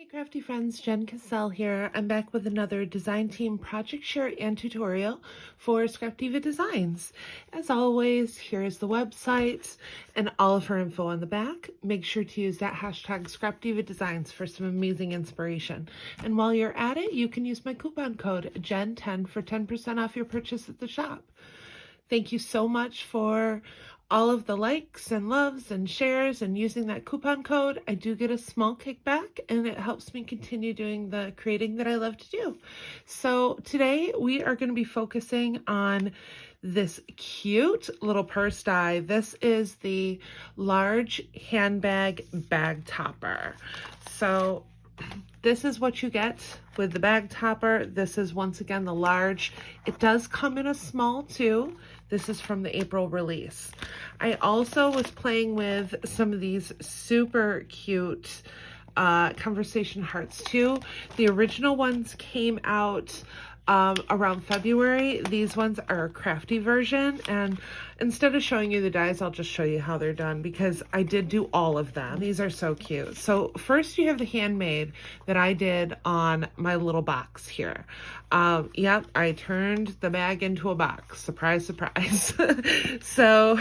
Hey crafty friends, Jen Cassell here. I'm back with another design team project share and tutorial for Scrapdiva Designs. As always, here's the website and all of her info on the back. Make sure to use that hashtag Scrapdiva Designs for some amazing inspiration. And while you're at it, you can use my coupon code JEN10 for 10% off your purchase at the shop. Thank you so much for all of the likes and loves and shares and using that coupon code. I do get a small kickback and it helps me continue doing the creating that I love to do. So today we are going to be focusing on this cute little purse die. This is the large handbag bag topper. So this is what you get with the bag topper. This is once again the large. It does come in a small too. This is from the April release. I also was playing with some of these super cute conversation hearts too. The original ones came out around February. These ones are a crafty version, and instead of showing you the dies, I'll just show you how they're done because I did do all of them. These are so cute. So first you have the handmade that I did on my little box here. Yep, I turned the bag into a box. Surprise, surprise. So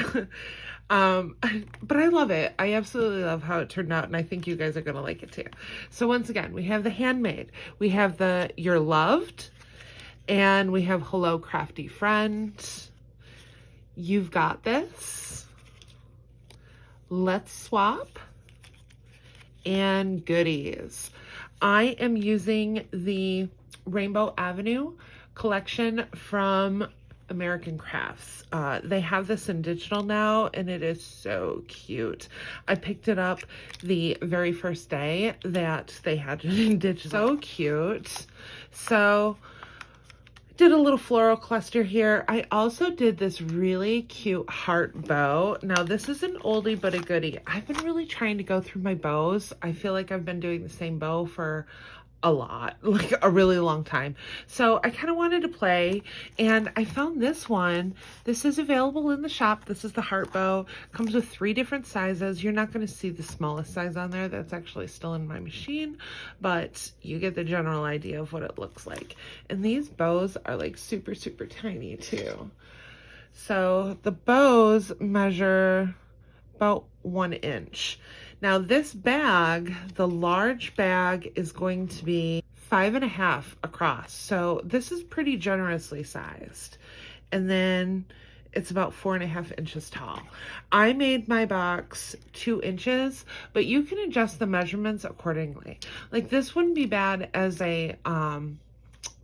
but I love it. I absolutely love how it turned out, and I think you guys are gonna like it too. So once again, we have the handmade, we have the You're Loved, and we have Hello Crafty Friend, You've Got This, Let's Swap, and Goodies. I am using the Rainbow Avenue collection from American Crafts. They have this in digital now, and it is so cute. I picked it up the very first day that they had it in digital. So cute. So did a little floral cluster here. I also did this really cute heart bow. Now this is an oldie but a goodie. I've been really trying to go through my bows. I feel like I've been doing the same bow for a lot, like a really long time. So I kind of wanted to play, and I found this one. This is available in the shop. This is the heart bow. Comes with 3 different sizes. You're not going to see the smallest size on there. That's actually still in my machine, but you get the general idea of what it looks like. And these bows are like super, super tiny too. So the bows measure about 1 inch. Now this bag, the large bag, is going to be 5.5 across. So this is pretty generously sized. And then it's about 4.5 inches tall. I made my box 2 inches, but you can adjust the measurements accordingly. Like this wouldn't be bad as a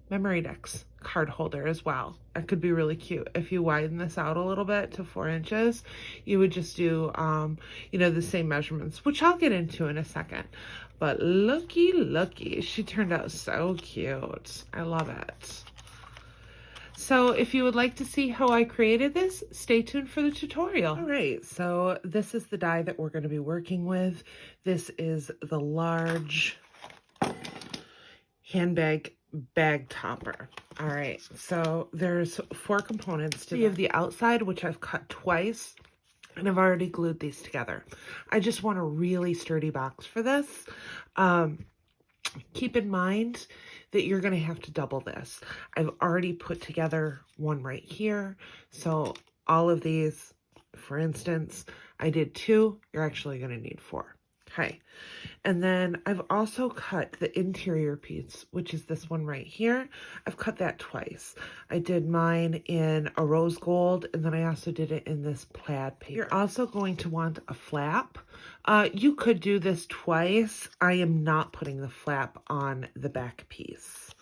memory decks card holder as well. It could be really cute. If you widen this out a little bit to 4 inches, you would just do, you know, the same measurements, which I'll get into in a second. But looky, she turned out so cute. I love it. So if you would like to see how I created this, stay tuned for the tutorial. All right, so this is the die that we're going to be working with. This is the large handbag bag topper. All right, so there's 4 components to the outside, which I've cut twice, and I've already glued these together. I just want a really sturdy box for this. Keep in mind that you're going to have to double this. I've already put together one right here. So all of these, for instance, I did 2. You're actually going to need 4. Okay, and then I've also cut the interior piece, which is this one right here. I've cut that twice. I did mine in a rose gold, and then I also did it in this plaid paper. You're also going to want a flap. You could do this twice. I am not putting the flap on the back piece.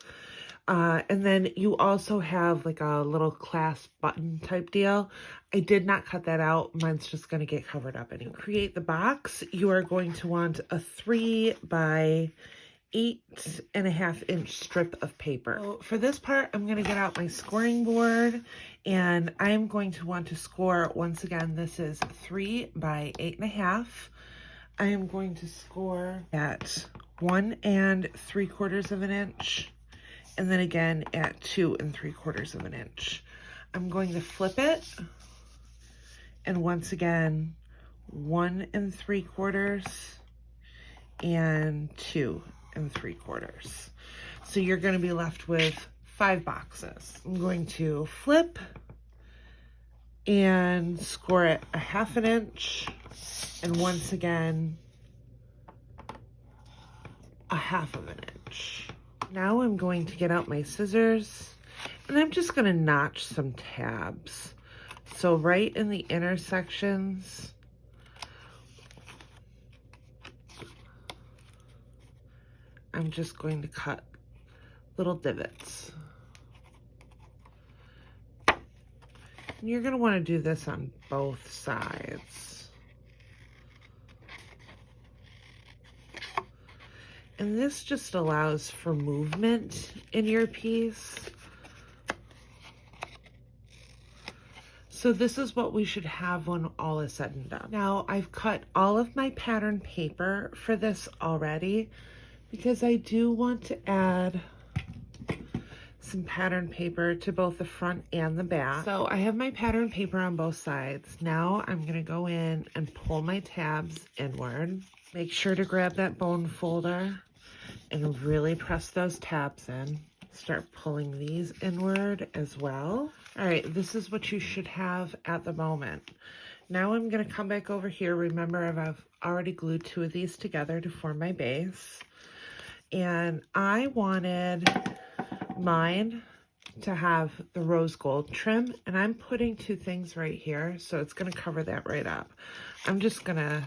And then you also have like a little clasp button type deal. I did not cut that out. Mine's just going to get covered up anyway. To create the box, you are going to want a 3 by 8.5 inch strip of paper. So for this part, I'm going to get out my scoring board, and I'm going to want to score, once again, this is 3 by 8.5. I am going to score at 1 3/4 inch. And then again at 2 3/4 inch. I'm going to flip it, and once again, 1 3/4 and 2 3/4. So you're going to be left with 5 boxes. I'm going to flip and score it a 1/2 inch, and once again, a 1/2 inch. Now I'm going to get out my scissors, and I'm just going to notch some tabs. So right in the intersections, I'm just going to cut little divots. And you're going to want to do this on both sides. And this just allows for movement in your piece. So this is what we should have when all is said and done. Now I've cut all of my pattern paper for this already because I do want to add some pattern paper to both the front and the back. So I have my pattern paper on both sides. Now I'm going to go in and pull my tabs inward. Make sure to grab that bone folder and really press those tabs in. Start pulling these inward as well. All right, this is what you should have at the moment. Now I'm going to come back over here. Remember, I've already glued 2 of these together to form my base. And I wanted mine to have the rose gold trim, and I'm putting 2 things right here, so it's going to cover that right up. I'm just going to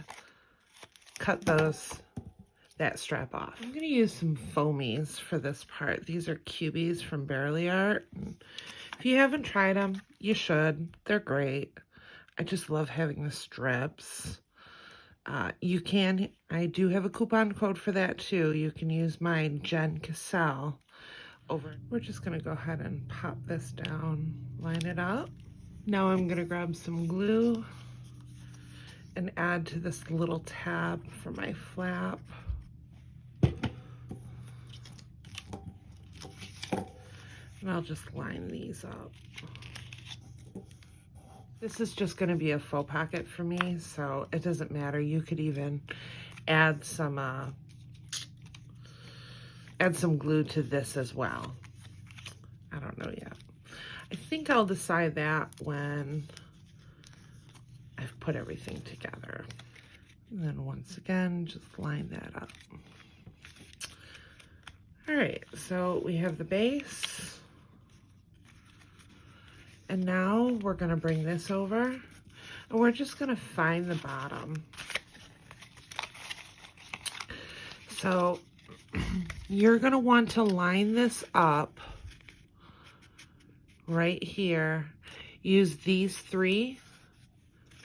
cut that strap off. I'm going to use some foamies for this part. These are cubies from Barely Art. If you haven't tried them, you should. They're great. I just love having the strips. I do have a coupon code for that too. You can use mine, JENNCASCELL. We're just going to go ahead and pop this down, line it up. Now I'm going to grab some glue and add to this little tab for my flap. And I'll just line these up. This is just going to be a faux pocket for me, so it doesn't matter. You could even add some glue to this as well. I don't know yet. I think I'll decide that when I've put everything together. And then once again, just line that up. All right, so we have the base. And now we're going to bring this over, and we're just going to find the bottom. So you're going to want to line this up right here. Use these 3.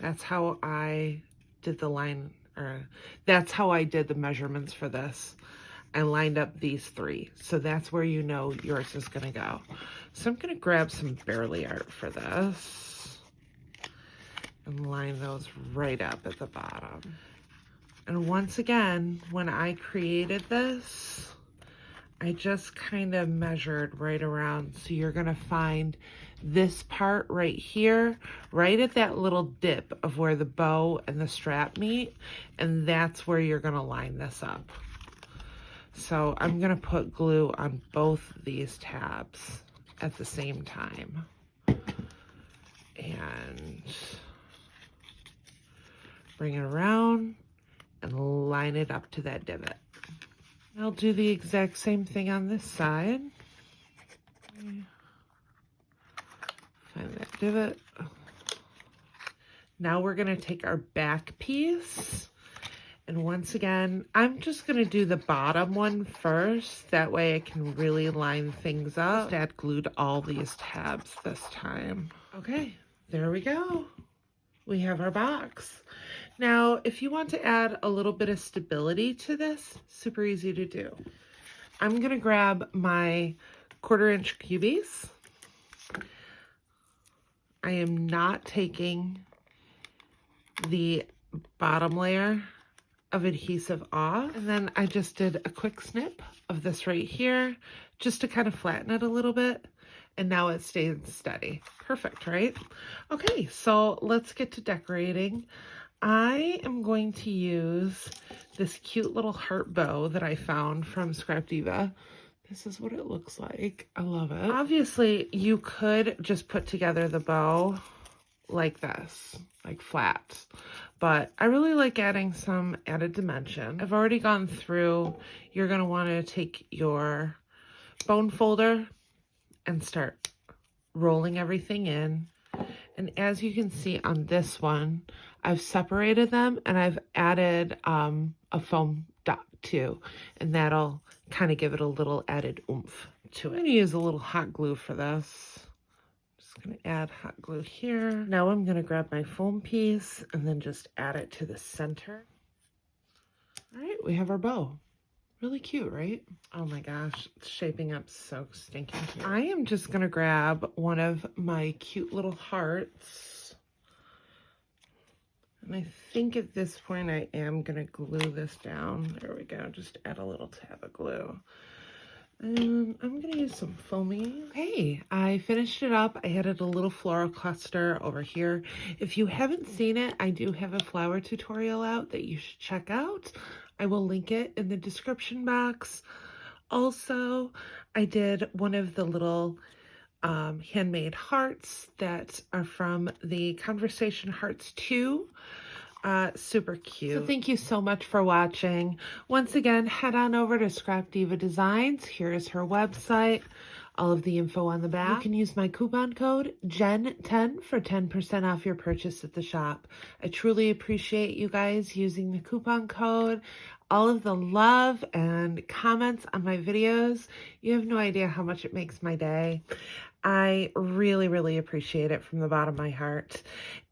That's how I did the line, or that's how I did the measurements for this. I lined up these 3. So that's where you know yours is going to go. So I'm going to grab some Barely Art for this and line those right up at the bottom. And once again, when I created this, I just kind of measured right around. So you're going to find this part right here, right at that little dip of where the bow and the strap meet. And that's where you're going to line this up. So I'm going to put glue on both these tabs at the same time. And bring it around and line it up to that divot. I'll do the exact same thing on this side. Find that divot. Now we're going to take our back piece. And once again, I'm just going to do the bottom one first. That way I can really line things up. Just add glue to all these tabs this time. Okay, there we go. We have our box. Now, if you want to add a little bit of stability to this, super easy to do. I'm going to grab my 1/4 inch cubies. I am not taking the bottom layer of adhesive off, and then I just did a quick snip of this right here just to kind of flatten it a little bit, and now it stays steady. Perfect, right? Okay, so let's get to decorating. I am going to use this cute little heart bow that I found from Scrapdiva. This is what it looks like. I love it. Obviously, you could just put together the bow like this, like flat, but I really like adding some added dimension. I've already gone through. You're going to want to take your bone folder and start rolling everything in. And as you can see on this one, I've separated them and I've added a foam dot too, and that'll kind of give it a little added oomph to it. I'm going to use a little hot glue for this. Just going to add hot glue here. Now I'm going to grab my foam piece and then just add it to the center. All right, we have our bow. Really cute, right? Oh my gosh, it's shaping up so stinking cute. I am just gonna grab one of my cute little hearts. And I think at this point I am gonna glue this down. There we go, just add a little tab of glue. And I'm gonna use some foaming. Okay, I finished it up. I added a little floral cluster over here. If you haven't seen it, I do have a flower tutorial out that you should check out. I will link it in the description box. Also, I did one of the little handmade hearts that are from the Conversation Hearts 2. Super cute. So thank you so much for watching. Once again, head on over to Scrapdiva Designs. Here is her website. All of the info on the back. You can use my coupon code JEN10 for 10% off your purchase at the shop. I truly appreciate you guys using the coupon code. All of the love and comments on my videos. You have no idea how much it makes my day. I really, really appreciate it from the bottom of my heart.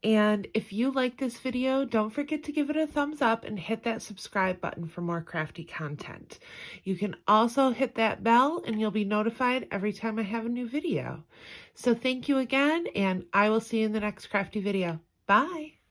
And if you like this video, don't forget to give it a thumbs up and hit that subscribe button for more crafty content. You can also hit that bell and you'll be notified every time I have a new video. So thank you again, and I will see you in the next crafty video. Bye.